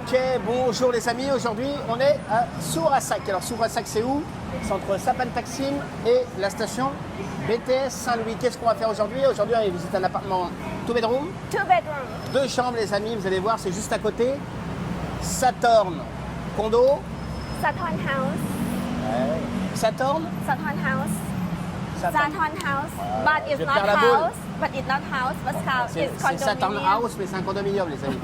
Ok, bonjour les amis, aujourd'hui on est à Sourassac. Alors Sourassac c'est où? C'est entre Sapan Taksim et la station BTS Saint-Louis. Qu'est-ce qu'on va faire aujourd'hui? Aujourd'hui on va visiter un appartement 2 bedroom. 2 bedroom. 2 chambres les amis, vous allez voir c'est juste à côté. Saturn condo. Saturn House. Ouais. Saturn. Saturn House. Saturn. Saturn House. But je it's not perds la boule. house. But it's not house. But house. C'est It's Saturn condominium. House mais c'est un condominium les amis.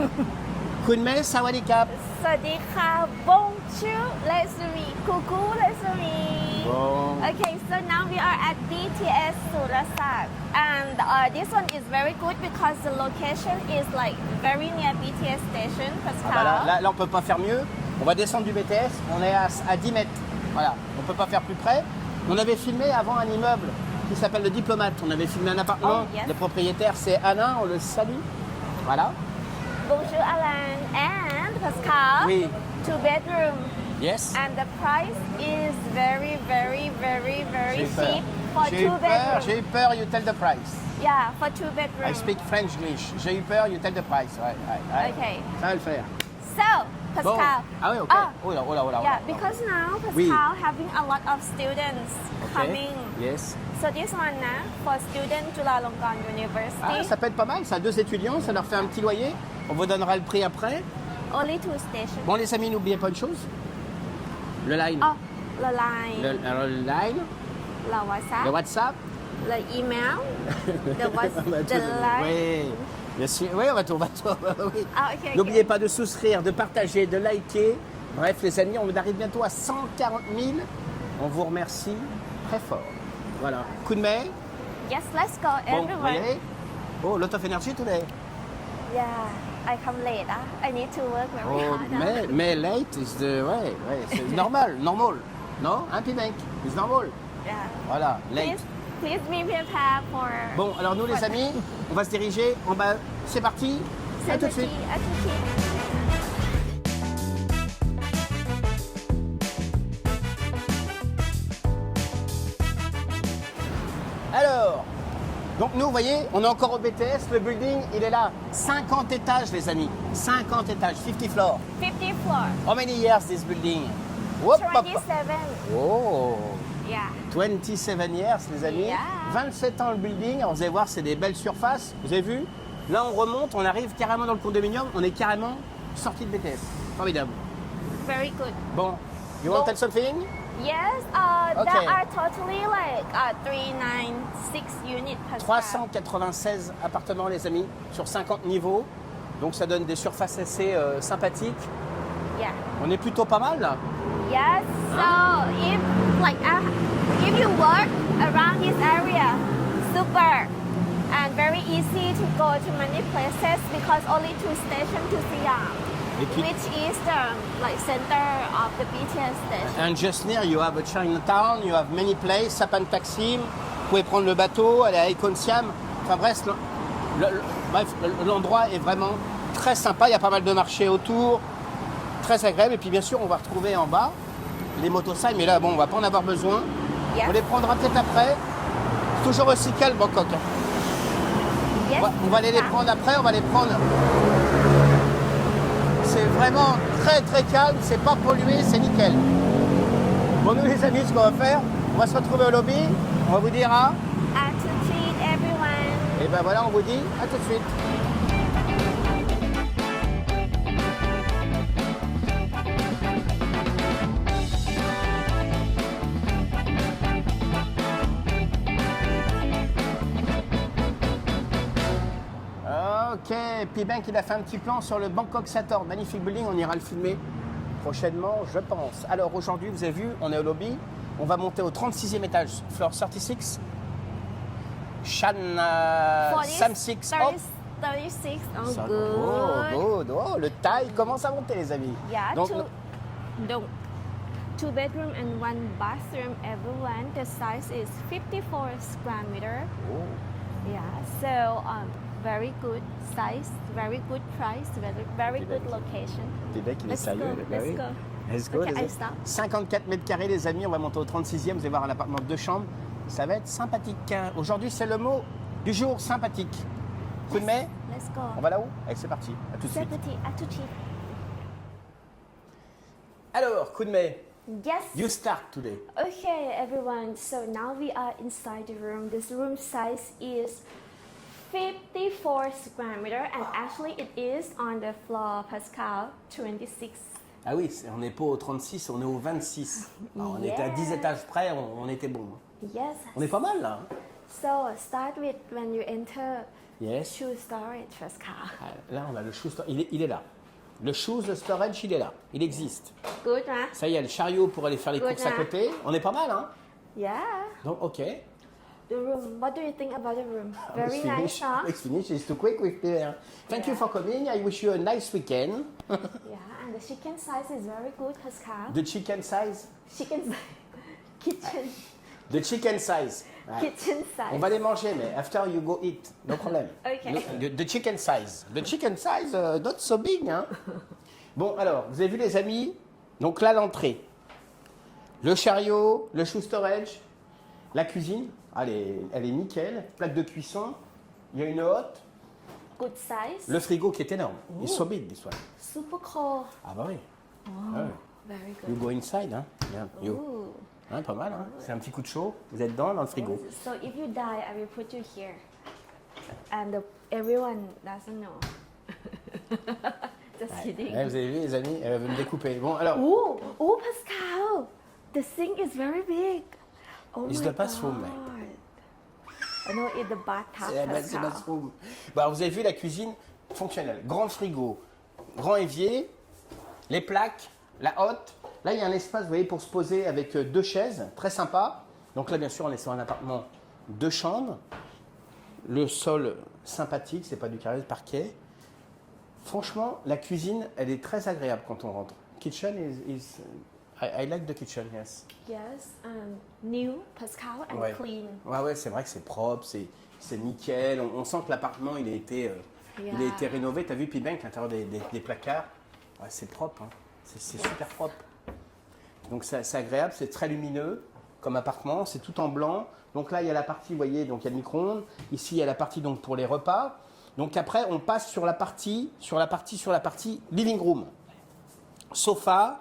Kunme Sawadikap. สวัสดีค่ะ Bonjour les amis. Coucou les amis. Bon. Okay, so now we are at BTS Surasak, and this one is very good because the location is like very near BTS station. Ah Pascal. bah là, on peut pas faire mieux. On va descendre du BTS, on est à 10 mètres. Voilà, on peut pas faire plus près. On avait filmé avant un immeuble qui s'appelle le Diplomate. On avait filmé un appartement. Oh, yes. Le propriétaire c'est Alain, on le salue. Voilà. Bonjour Alan and Pascal. Oui. 2 bedroom. Yes. And the price is very J'ai peur. cheap for J'ai eu 2 peur, bedroom. j'ai eu peur, you tell the price. Yeah, for 2 bedroom. I speak French English. J'ai eu peur, you tell the price. Ouais. Okay. Ça va le faire. So, Bon. Pascal. Ah oui, ok. Ah, Oh là, oh là, oh là. yeah, because now Pascal Oui. having a lot of students Ok. coming. Yes. So this one for student Chulalongkorn University. Ah, ça peut être pas mal, ça. 2 étudiants, ça leur fait un petit loyer. On vous donnera le prix après. Only 2 stations. Bon les amis, n'oubliez pas une chose. Le line. Oh, the line, Le line, the WhatsApp, le WhatsApp. the email, the line. Oui, bien sûr. Oui, on va tout. Oui. Ah, ok. N'oubliez pas de souscrire, de partager, de liker. Bref, les amis, on arrive bientôt à 140 000. On vous remercie très fort. Voilà. Coup de main. Yes, let's go Bon, vous everyone. y allez? Oh, lot of energy today. Yeah, I come late. I need to work very Oh, hard. mais late is the ouais, c'est normal. Non, un bank, it's normal. Yeah. Voilà, late. Please be prepared for. Bon, alors nous les amis, on va se diriger en bas. C'est parti. À tout de suite. À tout de suite. Alors, donc nous, vous voyez, on est encore au BTS. Le building, il est là. 50 étages, les amis. 50 étages, 50 floors. 50 floor. How many years this building? Hop, hop, hop. 27. Oh, Yeah. 27 years, les amis. Yeah. 27 ans le building. Alors, vous allez voir, c'est des belles surfaces. Vous avez vu? Là, on remonte, on arrive carrément dans le condominium. On est carrément sorti de BTS. Formidable. Very good. Bon, you want to tell something? Yes, Okay. there are totally like 396 units per square. 396 appartements, les amis, sur 50 niveaux. Donc, ça donne des surfaces assez sympathiques. Yeah. On est plutôt pas mal, là. Yes. So if you work around this area, super and very easy to go to many places because only 2 stations to Siam, Et puis, which is the center of the BTS station. and just near, you have a Chinatown, you have many places, Sapan Taksim. Vous pouvez prendre le bateau, aller à Icon Siam. Enfin bref, l'endroit est vraiment très sympa. Il y a pas mal de marchés autour, très agréable. Et puis bien sûr, on va retrouver en bas les motocycles. Mais là, bon, on va pas en avoir besoin. Yes. On les prendra peut-être après. C'est toujours aussi calme, Bangkok. Yes. On va aller les prendre après, on va les prendre. C'est vraiment très calme, c'est pas pollué, c'est nickel. Bon, nous les amis, ce qu'on va faire, on va se retrouver au lobby, on va vous dire à. And to treat everyone. Et ben voilà, on vous dit à tout de suite. Ok, P-Bank il a fait un petit plan sur le Bangkok Saturn, magnifique building, on ira le filmer prochainement, je pense. Alors aujourd'hui, vous avez vu, on est au lobby, on va monter au 36e étage, floor 36. Shan 36. Hop. 36. Oh, Ça- good. Oh, le taille commence à monter, les amis. Yeah, Donc, donc 2 bedroom and 1 bathroom everyone. The size is 54 square meter. oh, Yeah, so very good size, very good price, very good location. P-Bank il est Let's sérieux. go, bah let's oui. go. Let's go, Ok, les I amis. stop. 54 mètres carrés, les amis, on va monter au 36e, vous allez voir un appartement de 2 chambres. Ça va être sympathique. Aujourd'hui, c'est le mot du jour, sympathique. Coup de mai, Let's go. on va là-haut? Allez, c'est parti, à tout de C'est suite. petit, à tout de suite. Alors, coup de mai, Yes. you start today. Okay, everyone. So now we are inside the room. This room size is 54 square meter, and actually it is on the floor, Pascal, 26. Ah oui, on n'est pas au 36, on est au 26. Alors, on était à 10 étages près, on était bon. Yes. On est pas mal là. So start with when you enter Yes. shoe storage, Pascal. Ah, là, on a le shoe storage. Il est là. Le shoes storage, il est là. Il existe. Good, huh? Ça y est, le chariot pour aller faire les Good, courses à hein. côté. On est pas mal, hein? Yeah. Donc, ok. The room. What do you think about the room? Very It's nice, finished. huh? It's finished. It's too quick with the. Thank you Yeah. for coming. I wish you a nice weekend. Yeah, and the chicken size is very good, Pascal. The chicken size. Chicken kitchen The chicken size. Ouais. kitchen size. On va les manger, mais after you go eat, no problem. Ok. The chicken size. The chicken size, not so big, hein. Bon, alors, vous avez vu les amis? Donc là, l'entrée. Le chariot, le shoe storage, la cuisine. Elle est nickel. Plaque de cuisson. Il y a une hotte. Good size. Le frigo qui est énorme. It's so big, this one. Super cool. Ah bah oui. Ah ouais. Very You good. go inside, hein. Yeah, you. Ooh. Hein, pas mal, hein. C'est un petit coup de chaud. Vous êtes dans le frigo. So if you die, I will put you here, and everyone doesn't know. Just kidding. Ouais, vous avez vu, les amis? Elle veut me découper. Bon, alors. Oh, oh, Pascal, the sink is very big. Oh It's my the bathroom, God. mate. I know it's the bathtub, C'est la Pascal. bathroom. Bah, vous avez vu la cuisine fonctionnelle. Grand frigo, grand évier, les plaques, la hotte. Là, il y a un espace, vous voyez, pour se poser avec deux chaises, très sympa. Donc là, bien sûr, on est sur un appartement de chambres. Le sol sympathique, c'est pas du carrelage, parquet. Franchement, la cuisine, elle est très agréable quand on rentre. Kitchen I like the kitchen, yes. Yes, new, Pascal, and Ouais. clean. Ouais, c'est vrai que c'est propre, c'est nickel. On sent que l'appartement, il a été rénové. T'as vu, P-Bank, l'intérieur des placards, ouais, c'est propre. Hein. C'est super propre. Donc c'est agréable, c'est très lumineux comme appartement, c'est tout en blanc. Donc là, il y a la partie, vous voyez, donc il y a le micro-ondes. Ici, il y a la partie donc pour les repas. Donc après, on passe sur la partie living room. Sofa,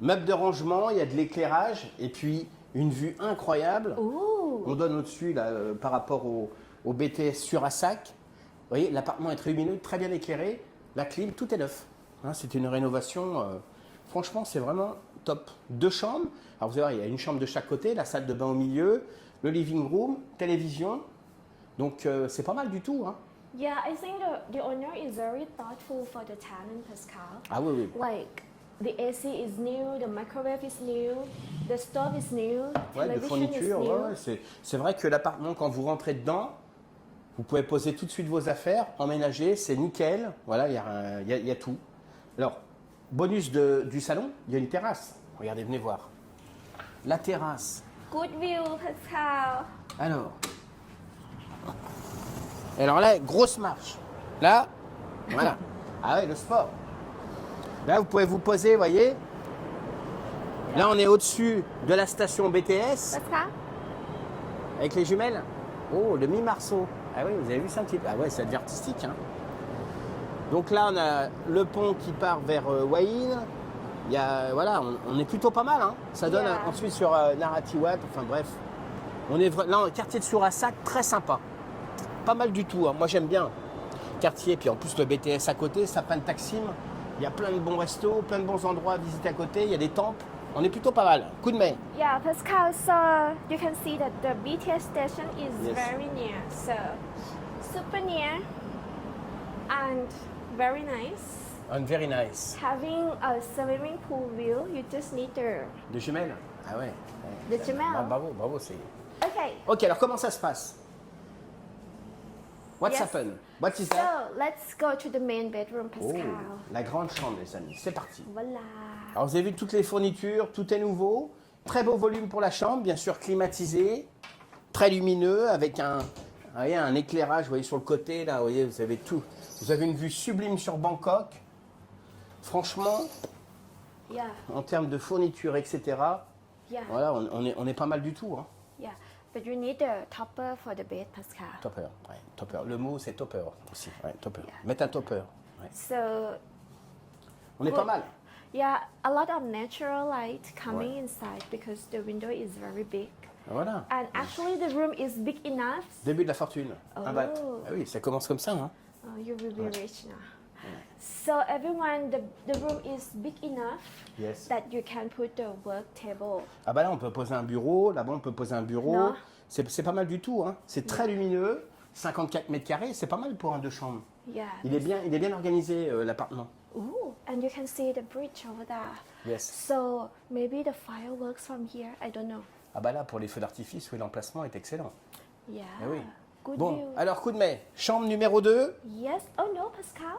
meubles de rangement, il y a de l'éclairage et puis une vue incroyable. Ooh. On donne au-dessus là, par rapport au BTS sur Assac. Vous voyez, l'appartement est très lumineux, très bien éclairé. La clim, tout est neuf. Hein, c'est une rénovation. Franchement, c'est vraiment top. 2 chambres. Alors vous allez voir, il y a une chambre de chaque côté, la salle de bain au milieu, le living room, télévision. Donc c'est pas mal du tout. Hein. Yeah, I think the owner is very thoughtful for the tenant, Pascal. Ah oui, oui. Like, the AC is new, the microwave is new, the stove is new, Ouais, de television is fourniture. new. Ouais, c'est vrai que l'appartement, quand vous rentrez dedans, vous pouvez poser tout de suite vos affaires, emménager, c'est nickel. Voilà, il y a tout. Alors, bonus du salon, il y a une terrasse. Regardez, venez voir. La terrasse. Good view, Pascal. Alors là, grosse marche. Là, voilà. Ah ouais, le sport. Là, vous pouvez vous poser, vous voyez. Là, on est au-dessus de la station BTS Pascal? avec les jumelles. Oh, le mi-marceau. Ah oui, vous avez vu ça un petit peu. Ah ouais, ça devient artistique. Hein. Donc là, on a le pont qui part vers Waïn. Il y a, voilà, on est plutôt pas mal. Hein. Ça donne Yeah. ensuite sur Naratiwat. Enfin bref, on est là, un quartier de Sourassac, très sympa. Pas mal du tout. Hein. Moi, j'aime bien quartier. Puis en plus, le BTS à côté, ça prend Taksim. Il y a plein de bons restos, plein de bons endroits à visiter à côté. Il y a des temples. On est plutôt pas mal. Coup de main. Yeah, Pascal, so you can see that the BTS station is Yes. very near. So, super near and very nice. And very nice. Having a swimming pool view, you just need De jumelles. Ah ouais. the jumelle. Ah, bravo, c'est. Okay, Ok, alors comment ça se passe? What's Yes. happened? What is so that? let's go to the main bedroom, Oh, Pascal. la grande chambre, les amis. C'est parti. Voilà. Alors, vous avez vu toutes les fournitures, tout est nouveau. Très beau volume pour la chambre, bien sûr climatisé, très lumineux, avec un éclairage, vous voyez, sur le côté, là, vous voyez, vous avez tout. Vous avez une vue sublime sur Bangkok. Franchement, Yeah, en termes de fourniture, etc., yeah, voilà, on est pas mal du tout. Hein. yeah. But you need a topper for the bed, Pascal. Topper, ouais, topper. Le mot, c'est topper aussi. Ouais, topper. Yeah. Mettre un topper. Ouais. So, On est pas mal. Yeah, a lot of natural light coming inside because the window is very big. Voilà. And actually the room is big enough. Début de la fortune. Un bat. Oh. Ah oui, ça commence comme ça. Hein. Oh, you will be rich now. So everyone, the room is big enough Yes. that you can put the work table. Ah bah là, on peut poser un bureau. Là-bas, on peut poser un bureau. Non. C'est pas mal du tout. Hein. C'est très lumineux. 54 mètres carrés, c'est pas mal pour un 2 chambres. Yeah. Il est bien organisé, l'appartement. Ooh, and you can see the bridge over there. Yes. So maybe the fireworks from here, I don't know. Ah bah là, pour les feux d'artifice, oui, l'emplacement est excellent. Yeah. Ah oui. Good Bon, view. alors coup de mai. Chambre numéro 2. Yes. Oh no, Pascal.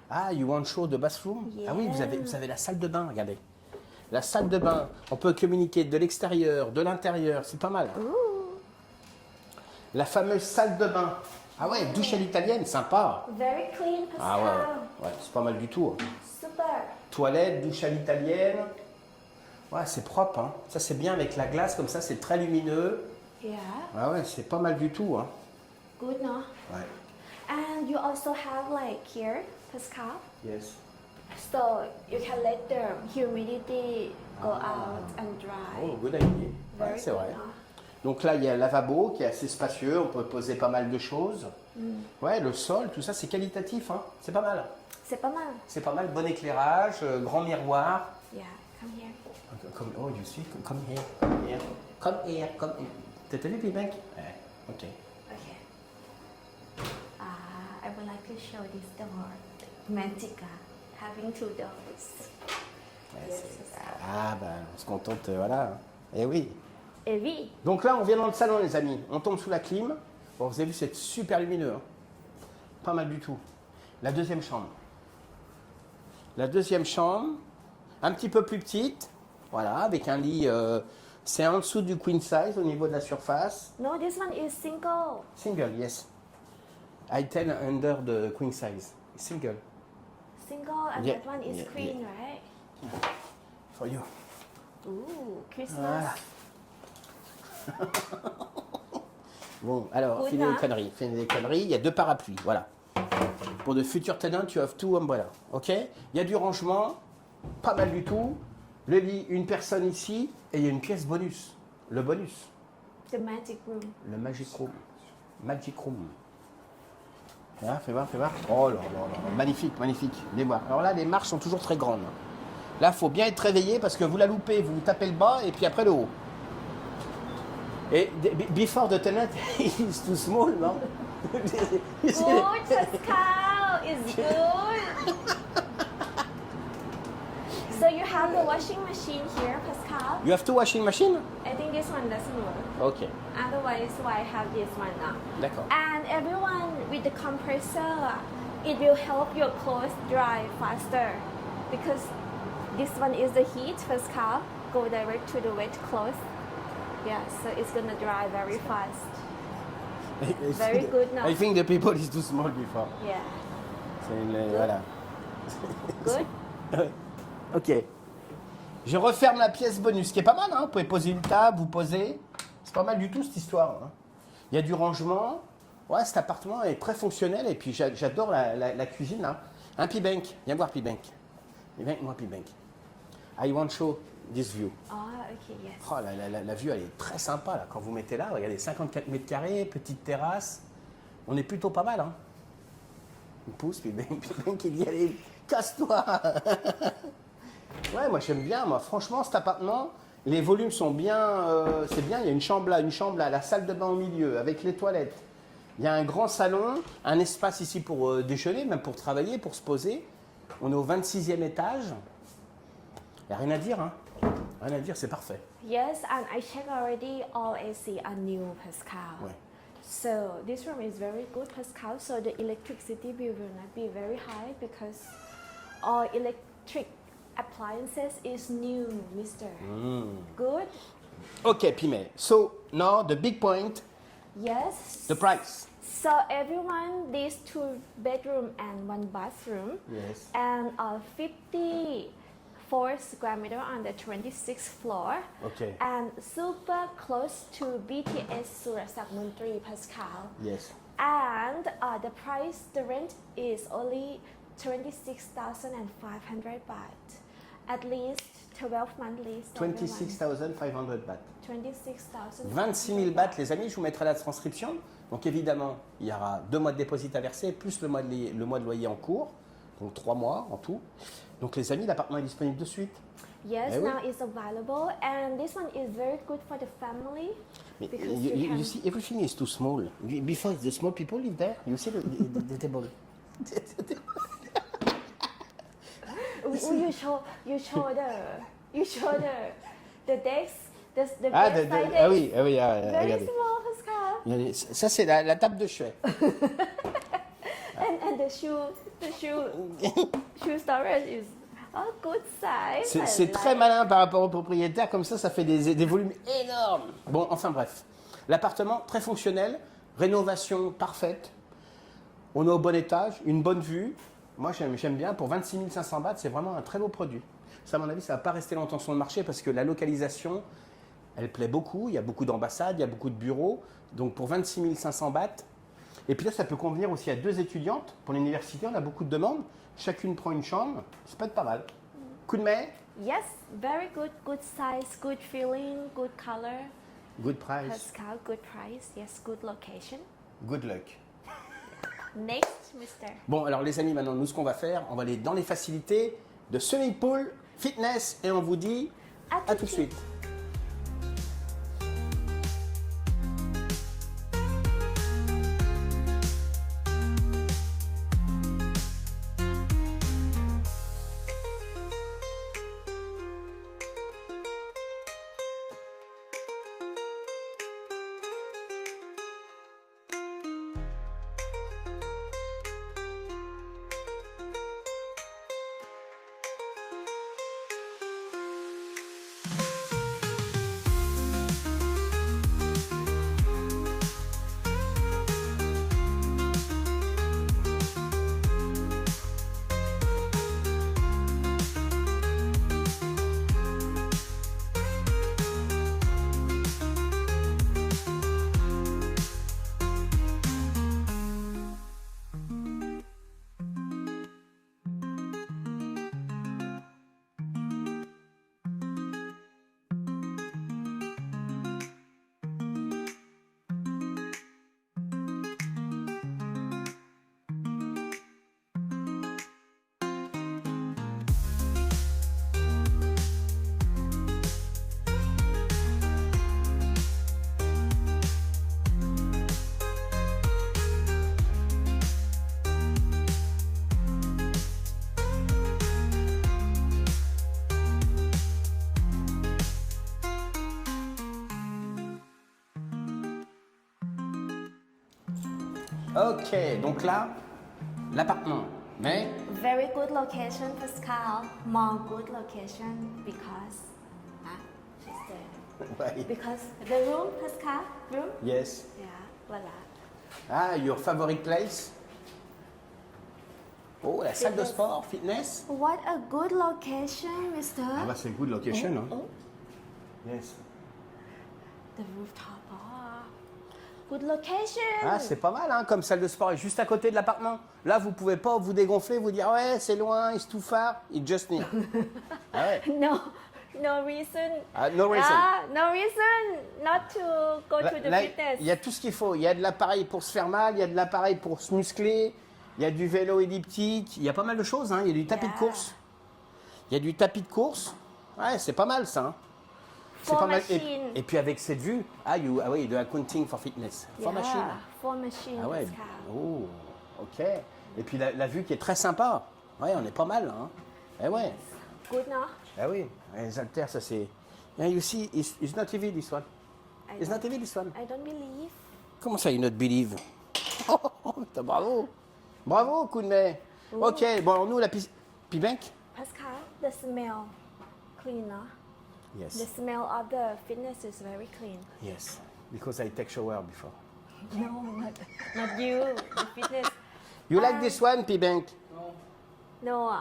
Ah, you want to show the bathroom? Yeah. Ah oui, vous avez la salle de bain, regardez. La salle de bain, on peut communiquer de l'extérieur, de l'intérieur, c'est pas mal. Ooh. La fameuse salle de bain. Ah ouais, douche à l'italienne, sympa. Very clean, Pascal. Ah ouais, c'est pas mal du tout. Super. Toilette, douche à l'italienne. Ouais, c'est propre, hein. Ça c'est bien avec la glace, comme ça c'est très lumineux. Yeah. Ah ouais, c'est pas mal du tout, hein. Good, no? Ouais. And you also have like here, Pascal. Yes. So you can let the humidity go out and dry. Oh, good idea. Ouais, Very c'est good, vrai. no? Donc là, il y a un lavabo qui est assez spacieux, on peut poser pas mal de choses. Ouais, le sol, tout ça, c'est qualitatif, hein. C'est pas mal. C'est pas mal. C'est pas mal, bon éclairage, grand miroir. Yeah, come here. Comme, oh, you see, come here, come here, come here, come here. T'as vu, P-Bank? Ouais, ok. Okay. I would like to show this door. Mantica, having 2 doors. Ouais, Yes, c'est- ah, ben, on se contente, voilà. Eh oui. Et oui. Donc là, on vient dans le salon, les amis. On tombe sous la clim. Bon, vous avez vu, c'est super lumineux. Hein. Pas mal du tout. La deuxième chambre. La deuxième chambre, un petit peu plus petite. Voilà, avec un lit. C'est en dessous du queen size au niveau de la surface. No, this one is single. Single, yes. I tell under the queen size. Single. Single, and Yeah, that one is yeah, queen, yeah. right? For you. Ooh, Christmas. Voilà. Bon, alors, Good, finis hein? des conneries. Finis des conneries. Il y a 2 parapluies, voilà. Pour de futurs tenants, tu have 2 umbrellas. Ok? Il y a du rangement, pas mal du tout. Le lit, une personne ici, et il y a une pièce bonus. Le bonus. The magic room. Le Magic Room. Magic Room. Là, fais voir, fais voir. Oh là là là. Magnifique, magnifique. Les voir. Alors là, les marches sont toujours très grandes. Là, il faut bien être réveillé parce que vous la loupez, vous tapez le bas et puis après le haut. Et before the tenant is too small, non? Good, Pascal, it's good. So you have the washing machine here, Pascal. You have 2 washing machines? I think this one doesn't work. Ok, Otherwise, why I have this one now? d'accord. And everyone with the compressor, it will help your clothes dry faster because this one is the heat, Pascal. Go direct to the wet clothes. Yeah, so it's gonna dry very fast. Very good now. I think the people is too small before. Yeah. Voilà. Good. Ok. Je referme la pièce bonus, qui est pas mal, hein. Vous pouvez poser une table, vous posez. C'est pas mal du tout cette histoire. Hein. Il y a du rangement. Ouais, cet appartement est très fonctionnel et puis j'adore la cuisine là. Un P-Bank, viens voir P-Bank. Viens moi P-Bank. I want to show this view. Ah, ok, yes. Oh, la vue elle est très sympa là. Quand vous mettez là, regardez 54 mètres carrés, petite terrasse. On est plutôt pas mal. Hein. Il pousse, P-Bank il dit allez, casse-toi. Ouais, moi j'aime bien, moi franchement cet appartement, les volumes sont bien, c'est bien, il y a une chambre là, la salle de bain au milieu avec les toilettes. Il y a un grand salon, un espace ici pour déjeuner, même pour travailler, pour se poser. On est au 26e étage. Il n'y a rien à dire, hein. Rien à dire, c'est parfait. Yes, and I checked already. All AC are new, Pascal. Ouais. So this room is very good, Pascal. So the electricity bill will not be very high because all electric appliances is new, Mister. Good. Ok, Pimé. So now the big point, Yes. the price. So everyone, these 2 bedroom and 1 bathroom, Yes. and 54 square meter on the 26th floor, Okay. and super close to BTS Surasak Montri, Pascal. Yes. And the price, the rent is only 26,500 baht. At least 12 monthly. 26,500 bahts. 26,000. 26 000 bahts, les amis, je vous mettrai la transcription. Donc évidemment, il y aura 2 mois de dépôt à verser, plus le mois de loyer en cours. Donc 3 mois en tout. Donc les amis, l'appartement est disponible de suite. Yes, Eh oui. now it's available, and this one is very good for the family. Mais Because you can- see, everything is too small. Before, the small people live there. You see the table. You show the desk, the Ah, bedside ah desk. oui, Very regardez. small, Pascal. Ça, c'est la table de chevet. And the shoe storage is a good size. I C'est très like. malin par rapport au propriétaire, comme ça fait des volumes énormes. Bon, enfin bref. L'appartement, très fonctionnel, rénovation parfaite. On est au bon étage, une bonne vue. Moi, j'aime bien. Pour 26 500 bahts, c'est vraiment un très beau produit. Ça, à mon avis, ça ne va pas rester longtemps sur le marché parce que la localisation, elle plaît beaucoup. Il y a beaucoup d'ambassades, il y a beaucoup de bureaux. Donc, pour 26 500 bahts. Et puis là, ça peut convenir aussi à 2 étudiantes. Pour l'université, on a beaucoup de demandes. Chacune prend une chambre. Ça peut être pas mal. Coup de main, Yes, very good size, good feeling, good color. good price, Pascal, good price. Yes, good location. good luck. Next, Mister. Bon, alors les amis, maintenant, nous, ce qu'on va faire, on va aller dans les facilités de swimming pool, fitness, et on vous dit à tout de suite. Ok, donc là, l'appartement. Mais Very good location, Pascal. More good location because, she's there. ouais. Because the room, Pascal, room. Yes. Yeah, voila. Ah, your favorite place? Oh, la salle de Fitness. sport, fitness. What a good location, Mister. Ah bah c'est good location, hein. Oh, Yes. the rooftop. Good location. Ah, c'est pas mal, hein, comme salle de sport, est juste à côté de l'appartement. Là, vous pouvez pas vous dégonfler, vous dire ouais, c'est loin, it's too far, it's just near. Ah ouais. No reason. Ah, no reason. No reason not to go to the Là, fitness. il y a tout ce qu'il faut. Il y a de l'appareil pour se faire mal, il y a de l'appareil pour se muscler, il y a du vélo elliptique, il y a pas mal de choses. Hein. Il y a du tapis de Yeah. course. Il y a du tapis de course. Ouais, c'est pas mal ça. Hein. C'est For pas mal. machine. Et puis avec cette vue, ah oui, de accounting for fitness. For Yeah, machine. For machine, Ah ouais. Pascal. Oh, ok. Et puis la vue qui est très sympa. Ouais, on est pas mal. Hein. Eh ouais. Good, no? Ah oui. Les haltères, ça c'est. Yeah, you see, it's not heavy this one. It's not heavy this one. I don't believe. Comment ça, you not believe? Oh, bravo. Bravo, coup de nez. Ok, bon, alors nous, la P-Bank? Pascal, the smell clean, no? The Yes. smell of the fitness is very clean. Yes. Because I take shower before. No, not you. The fitness. You like this one, P-Bank? No,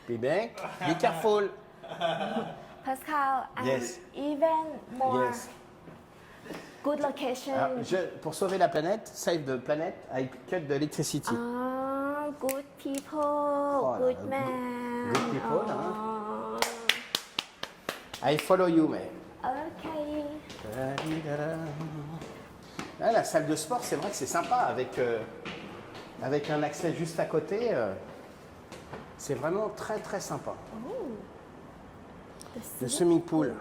P-Bank, be careful. Pascal, and Yes. even more Yes. good location. Alors, pour sauver la planète, save the planet, I cut the electricity. Good people, là good là, man. good people, hein. Oh, I follow you, mais. okay. Ah, la salle de sport, c'est vrai que c'est sympa avec un accès juste à côté. C'est vraiment très très sympa. Le swimming pool.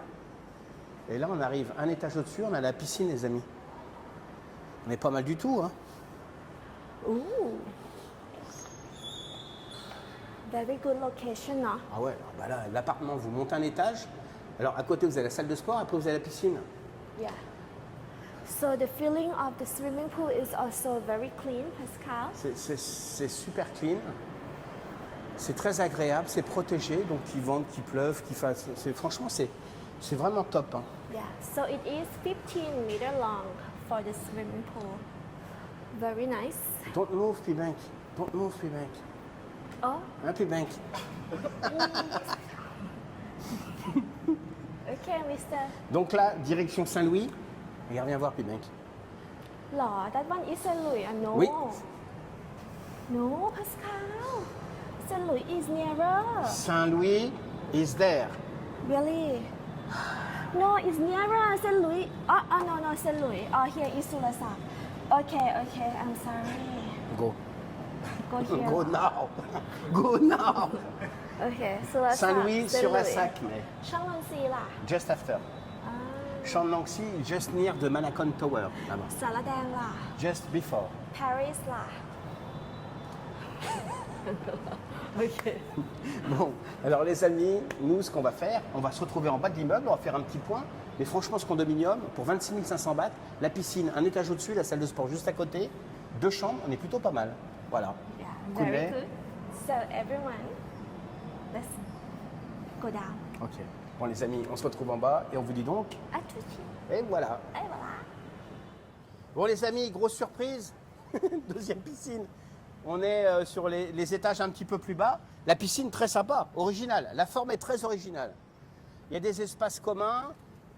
Et là, on arrive un étage au-dessus, on a la piscine, les amis. On est pas mal du tout, hein. Ooh. Very good location, no? Ah ouais, alors, bah là, l'appartement, vous montez un étage. Alors à côté, vous avez la salle de sport, après vous avez la piscine. Yeah. So the feeling of the swimming pool is also very clean, Pascal. C'est super clean. C'est très agréable, c'est protégé, donc qu'il vente, qu'il pleuve, qu'il fasse. Franchement, c'est vraiment top, hein. Yeah. So it is 15 meter long for the swimming pool. Very nice. Don't move, P-Bank. Don't move, P-Bank. Oh, Hein, P-Bank? okay, Mister. Donc là, direction Saint-Louis. Regarde, viens voir, P-Bank. Law, that one is Saint Louis. No. Oui. No, Pascal. Saint Louis is nearer. Saint-Louis is there. Really? No, it's nearer Saint Louis. No, Saint Louis. Here is Sulasak. Okay, I'm sorry. Go. Go here. Go now. Go now. Okay, Sulasak. Saint-Louis Saint sur la Louis. Sac, mais Shangwon-si là. just after. Shang-Nangxi, just near the Manakon Tower, là-bas. Saladang là. Just before. Paris là. Okay. Bon, alors les amis, nous, ce qu'on va faire, on va se retrouver en bas de l'immeuble, on va faire un petit point. Mais franchement, ce condominium, pour 26 500 bahts, la piscine, un étage au-dessus, la salle de sport juste à côté, 2 chambres, on est plutôt pas mal. Voilà. Yeah, Good very day. good. So everyone, let's go down. Ok. Bon les amis, on se retrouve en bas et on vous dit donc, À tout de suite. et voilà. Et voilà. Bon les amis, grosse surprise, deuxième piscine. On est sur les étages un petit peu plus bas. La piscine très sympa, originale. La forme est très originale. Il y a des espaces communs.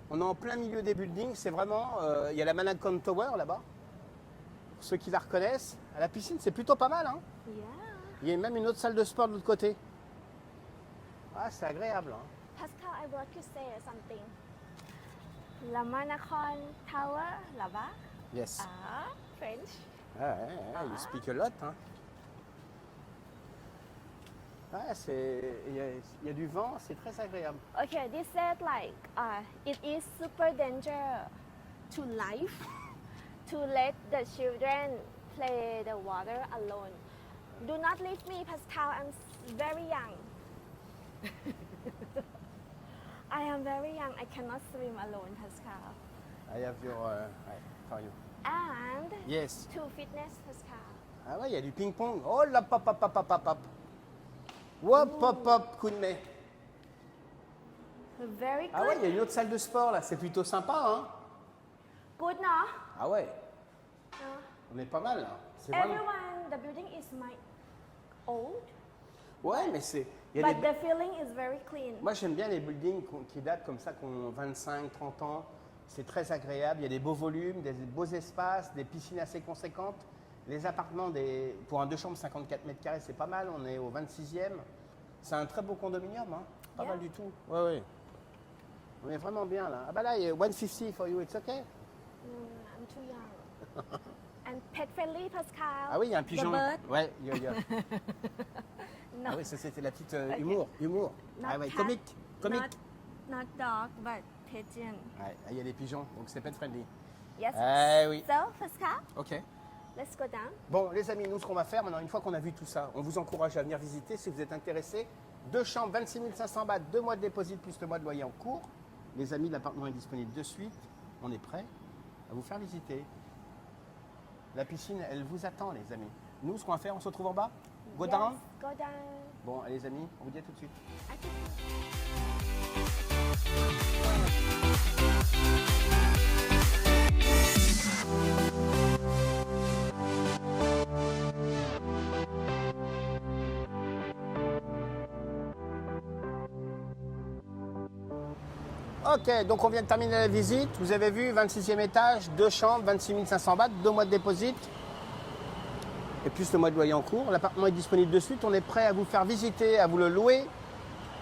On est en plein milieu des buildings. C'est vraiment, il y a la Manhattan Tower là-bas. Pour ceux qui la reconnaissent, à la piscine, c'est plutôt pas mal, hein. Yeah. Il y a même une autre salle de sport de l'autre côté. Ah, c'est agréable, hein. Pascal, I want to say something. La Manakon Tower, là-bas. Yes. French. Ah, ouais, you speak a lot, hein. Ah, il y a du vent, c'est très agréable. Okay, this said like it is super danger to life to let the children play the water alone. Do not leave me, Pascal. I'm very young. I am very young. I cannot swim alone, Pascal. I have your... for you. And Yes. to fitness, Pascal. Ah ouais, il y a du ping-pong. Oh là, pop, pop, pop, pop, pop. Hop, hop, hop, coup de nez. Very good. Ah ouais, il y a une autre salle de sport là, c'est plutôt sympa, hein. Good, no? Ah ouais, No. on est pas mal là. C'est vraiment... Everyone, the building is my old, Ouais, mais c'est... il y a but des... the feeling is very clean. Moi j'aime bien les buildings qui datent comme ça, qui ont 25, 30 ans. C'est très agréable, il y a des beaux volumes, des beaux espaces, des piscines assez conséquentes. Les appartements, pour un 2 chambres 54 mètres carrés, c'est pas mal, on est au 26e. C'est un très beau condominium, hein. Pas Yeah. mal du tout. Ouais, ouais. On est vraiment bien là. Ah bah là, il y a 150 for you, it's okay? I'm too young. And pet friendly, Pascal. Ah oui, il y a un pigeon. The bird. Ouais, il y a... No, Ah oui, ça c'était la petite humour. Not Ah ouais, cat, comique. not dog, but pigeon. Ouais, il y a des pigeons, donc c'est pet friendly. Yes. Eh oui. So, Pascal, Ok. let's go down. Bon, les amis, nous, ce qu'on va faire maintenant, une fois qu'on a vu tout ça, on vous encourage à venir visiter si vous êtes intéressés. 2 chambres, 26 500 bahts, 2 mois de dépôt plus le mois de loyer en cours. Les amis, l'appartement est disponible de suite. On est prêts à vous faire visiter. La piscine, elle vous attend, les amis. Nous, ce qu'on va faire, on se retrouve en bas. Go Yes, down. go down. Bon, les amis, on vous dit à tout de suite. À tout de suite. Ok, donc on vient de terminer la visite. Vous avez vu, 26e étage, 2 chambres, 26 500 bahts, 2 mois de dépôt. et plus le mois de loyer en cours. L'appartement est disponible de suite. On est prêt à vous faire visiter, à vous le louer.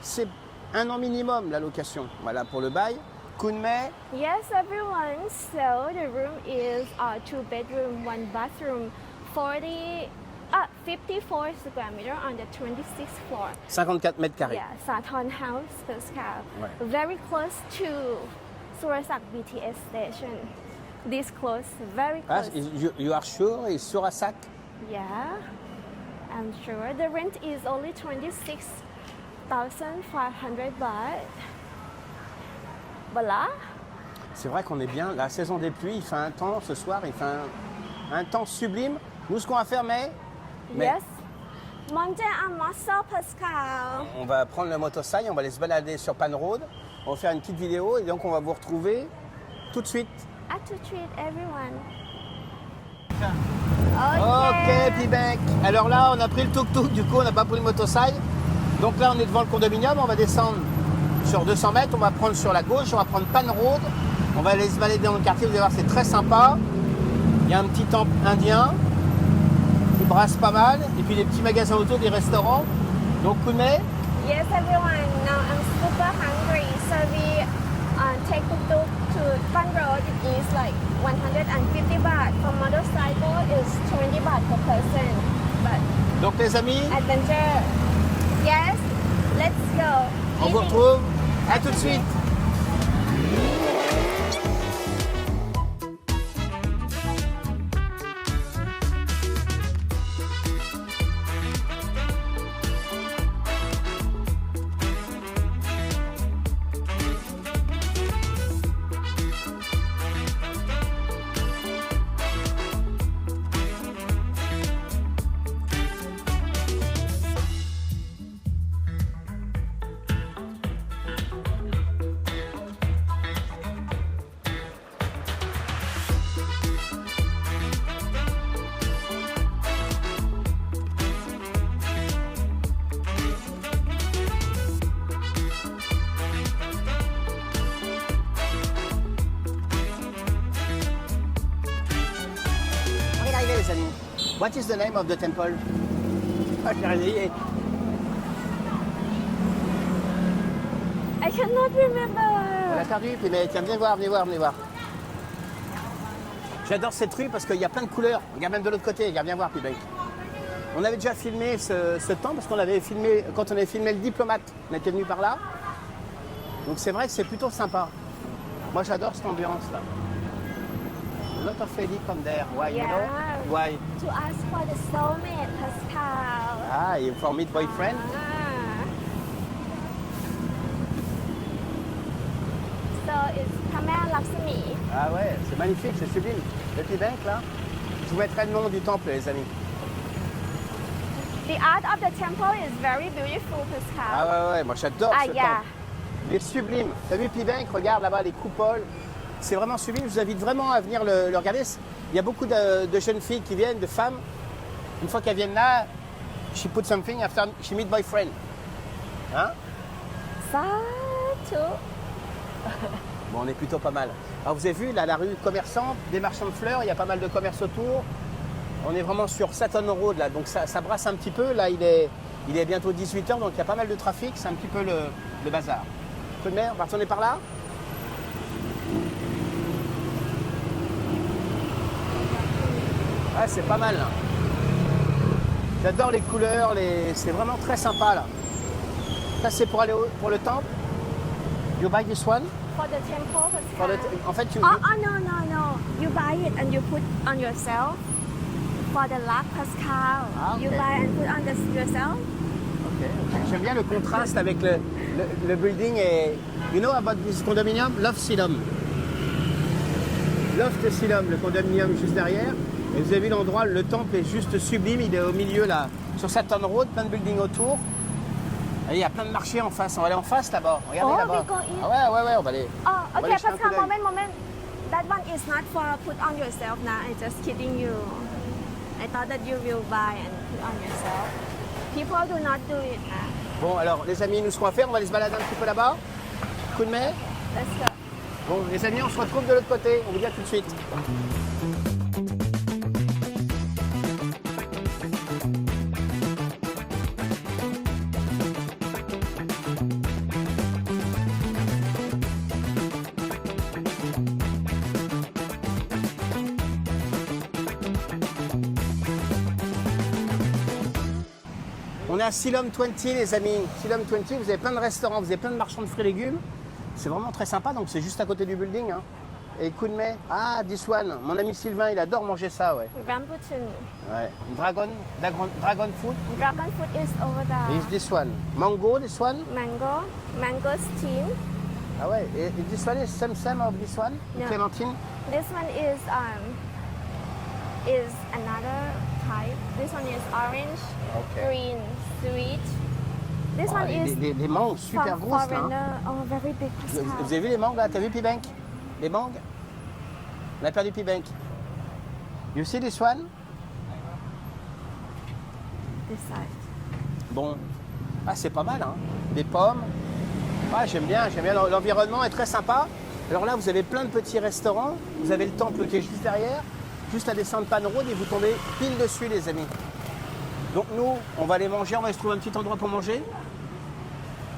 C'est 1 an minimum la location. Voilà pour le bail. Kunmei, Yes, everyone. So the room is 2 bedroom, 1 bathroom, 54 square meter on the 26th floor. 54 mètres carrés. Yeah, Sathorn House, Pascal. Ouais. Very close to Surasak BTS station. This close, very Ah, close. you are sure it's Surasak? Yeah, I'm sure. The rent is only 26,500 baht. Voilà. C'est vrai qu'on est bien. La saison des pluies, il fait un temps ce soir, il fait un temps sublime. Nous, ce qu'on va faire, mais Yes. Monte and muscle, Pascal. on va prendre le motocycle, on va aller se balader sur Pan Road. On va faire une petite vidéo et donc on va vous retrouver tout de suite. At to treat everyone. Ok, Pibank. Alors là, on a pris le tuk-tuk, du coup, on n'a pas pris le motocycle. Donc là, on est devant le condominium, on va descendre sur 200 mètres, on va prendre sur la gauche, on va prendre Pan Road. On va aller se balader dans le quartier, vous allez voir, c'est très sympa. Il y a un petit temple indien qui brasse pas mal. Et puis des petits magasins autour, des restaurants. Donc, Kunmei, Yes, everyone. Now I'm super hungry, so we take tuk-tuk to Fun Road. It is like 150 baht. For motorcycle is 20 baht per person. But donc les amis, adventure. Yes, let's go. on vous Eating. retrouve. À tout de suite. On est arrivé, les amis. What is the name of the temple? Ah, j'ai réveillé. I cannot On remember. l'a perdu, puis mais tiens, venez voir, venez voir, venez voir. J'adore cette rue parce qu'il y a plein de couleurs. Regarde même de l'autre côté, regarde, viens voir, Pibank. On avait déjà filmé ce temps parce qu'on avait filmé, quand on avait filmé le diplomate, on était venu par là. Donc c'est vrai que c'est plutôt sympa. Moi j'adore cette ambiance-là. A lot of ladies come there. Why, you Yeah. know? Why? To ask for the soulmate, Pascal. Ah, you for meet boyfriend? So it's Khmer Lakshmi. Ah ouais, c'est magnifique, c'est sublime. Le Pibank là. Je vous mettrai le nom du temple, les amis. The art of the temple is very beautiful, Pascal. Ah ouais, ouais, moi j'adore Ah, ce yeah. temple. Il est sublime. T'as vu Pibank? Regarde là-bas les coupoles. C'est vraiment sublime. Je vous invite vraiment à venir le regarder. Il y a beaucoup de jeunes filles qui viennent, de femmes. Une fois qu'elles viennent là, she put something after she meet boyfriend. Hein? Satu. Bon, on est plutôt pas mal. Alors vous avez vu là la rue commerçante, des marchands de fleurs, il y a pas mal de commerces autour. On est vraiment sur Sathorn Road là, donc ça brasse un petit peu. Là il est bientôt 18h, donc il y a pas mal de trafic, c'est un petit peu le bazar. Peu de mer, on va retourner par là. Ah, c'est pas mal là. J'adore les couleurs, c'est vraiment très sympa là. Ça c'est pour aller pour le temple. You buy this one? For the temple, For Pascal. the- En fait, tu... Oh, no. You buy it and you put on yourself. For the luck, Pascal. Ah, You okay. buy and put on yourself. Ok. J'aime bien le contraste avec le building et... You know about this condominium? Loft Silom. Loft Silom, le condominium juste derrière. Et vous avez vu l'endroit, le temple est juste sublime. Il est au milieu là, sur Sathorn Road, plein de buildings autour. Et il y a plein de marchés en face. On va aller en face là-bas. Regardez Oh, là-bas. we go in. Ah ouais, on va aller. Oh, On va okay, aller jeter un coup Pascal, d'œil. moment. That one is not for put on yourself now. I'm just kidding you. I thought that you will buy and put on yourself. People do not do it. Bon, alors les amis, nous ce qu'on va faire, on va aller se balader un petit peu là-bas. Coup de mer. Let's go. Bon, les amis, on se retrouve de l'autre côté. On vous dit à tout de suite. On est à Silom 20 les amis. Silom 20, vous avez plein de restaurants, vous avez plein de marchands de fruits et légumes. C'est vraiment très sympa, donc c'est juste à côté du building. Hein. Et Kunmei, ah, this one. Mon ami Sylvain, il adore manger ça, ouais. Rambutan. Ouais. Dragon fruit Dragon fruit is over there. is this one. Mango, this one. Mango steam. Ah ouais. Et this one is same of this one. No. Clémentine. This one is another type. This one is orange, Okay. green, sweet. This Ah, one is des mangues super from grosses là. foreigner. Oh, very big Vous Pascal. avez vu les mangues là? T'as vu Pibank? Les mangues? On a perdu Pibank. You see this one? This side. Bon. Ah, c'est pas mal, hein? Des pommes. Ah, j'aime bien. L'environnement est très sympa. Alors là, vous avez plein de petits restaurants. Vous avez le temple qui est juste derrière. Juste à descendre Pan Road et vous tombez pile dessus, les amis. Donc nous, on va aller manger. On va se trouver un petit endroit pour manger.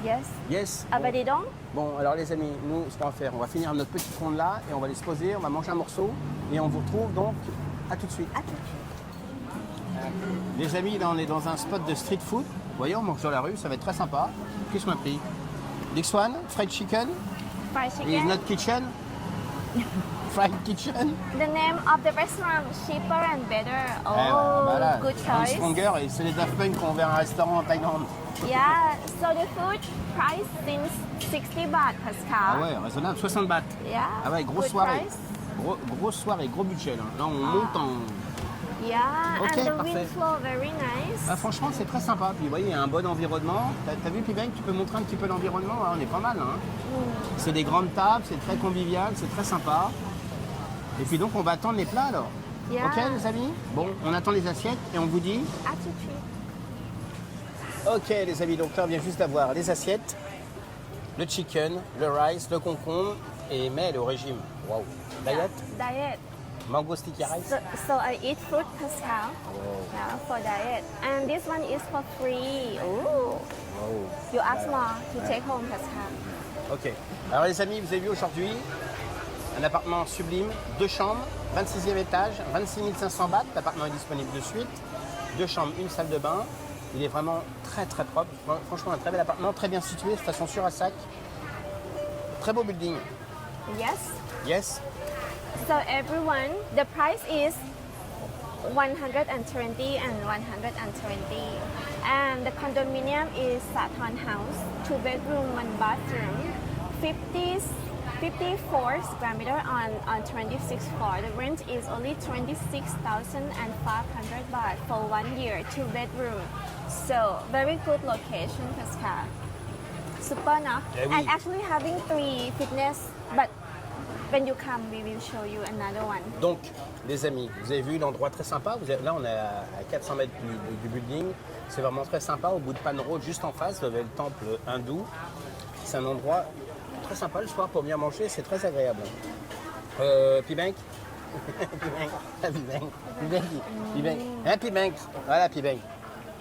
Yes. Yes. Bon. Abadidong. Bon, alors les amis, nous, ce qu'on va faire, on va finir notre petite ronde là et on va aller se poser, on va manger un morceau et on vous retrouve donc à tout de suite. À tout de suite. Les amis, là, on est dans un spot de street food. Vous voyez, on mange sur la rue, ça va être très sympa. Qu'est-ce qu'on a pris? This one, fried chicken. Fried Is chicken. not kitchen. Fried kitchen. The name of the restaurant, cheaper and better. Oh, Voilà, good I'm choice. stronger et c'est les Daft Punk qui ont ouvert un restaurant en Thaïlande. Yeah, so the food price seems 60 baht, Pascal. Ah ouais, raisonnable, 60 bahts. Yeah. Ah ouais, grosse good soirée. price. Grosse soirée, gros budget là. Là, on monte en... Yeah, Ok, and the parfait. wind flow very nice. Ah, franchement, c'est très sympa. Puis vous voyez, il y a un bon environnement. T'as vu, Pibank, tu peux montrer un petit peu l'environnement? Ah, on est pas mal. Hein. C'est des grandes tables, c'est très convivial, c'est très sympa. Et puis donc, on va attendre les plats alors. Yeah. Ok, les amis? Bon, on attend les assiettes et on vous dit. À tout de suite. Ok, les amis, donc là, on vient juste d'avoir les assiettes, le chicken, le rice, le concombre et mais le régime. Waouh. Diet? Diet. Mango sticky rice? So I eat fruit, Pascal. Yeah, for diet. And this one is for free. Ooh. Wow. You ask more to take home, Pascal. Ok. Alors les amis, vous avez vu aujourd'hui un appartement sublime, 2 chambres, 26e étage, 26 500 bahts. L'appartement est disponible de suite. 2 chambres, une salle de bain. Il est vraiment très très propre. Franchement, un très bel appartement, très bien situé, de façon sur à sac. Très beau building. Yes. Yes. So everyone, the price is 120 and 120. And the condominium is Sathon House, 2 bedroom, 1 bathroom, 54 square meter on 26 floor. The rent is only 26,500 baht for 1 year, 2 bedroom. So very good location, Pascal. Super, no? Eh oui. And actually having 3 fitness, but when you come, we will show you another one. Donc, les amis, vous avez vu l'endroit très sympa. Là, on est à 400 mètres du building. C'est vraiment très sympa. Au bout de Pan Road, juste en face, vous avez le temple hindou. C'est un endroit très sympa le soir pour venir manger. C'est très agréable. Pibank Pibank. Hein, Pibank? Voilà, Pibank.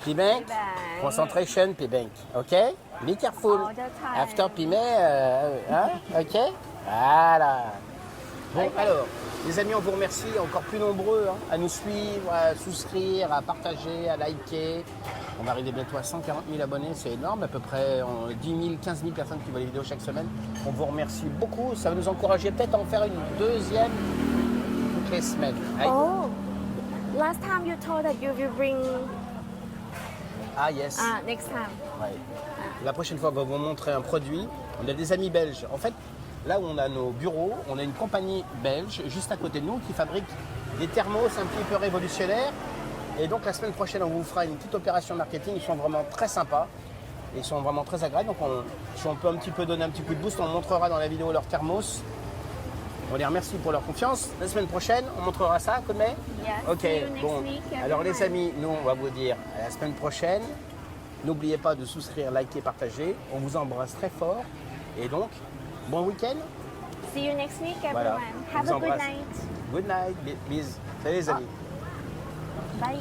Pibank. Concentration, Pibank. OK? Be careful. All the time. After Pibank, hein? OK? Voilà. Bon, alors, les amis, on vous remercie encore plus nombreux hein, à nous suivre, à souscrire, à partager, à liker. On va arriver bientôt à 140 000 abonnés, c'est énorme, à peu près 10 000, 15 000 personnes qui voient les vidéos chaque semaine. On vous remercie beaucoup, ça va nous encourager peut-être à en faire une deuxième toutes les semaines. Aïe. Oh, last time you told that you will bring Ah yes. next time. Ouais. La prochaine fois, on va vous montrer un produit. On a des amis belges. En fait, là où on a nos bureaux, on a une compagnie belge juste à côté de nous qui fabrique des thermos un petit peu révolutionnaires. Et donc la semaine prochaine, on vous fera une petite opération marketing. Ils sont vraiment très sympas. Ils sont vraiment très agréables. Donc si on peut un petit peu donner un petit coup de boost, on montrera dans la vidéo leur thermos. On les remercie pour leur confiance. La semaine prochaine, on montrera ça, Kunmei? Yes, Ok, see you next bon. week, Alors les everyone. amis, nous on va vous dire à la semaine prochaine. N'oubliez pas de souscrire, liker, partager. On vous embrasse très fort. Et donc, bon week-end. See you next week, everyone. Voilà. On Have vous a good embrasse. night. Good night. Bisous. Salut les amis. Bye.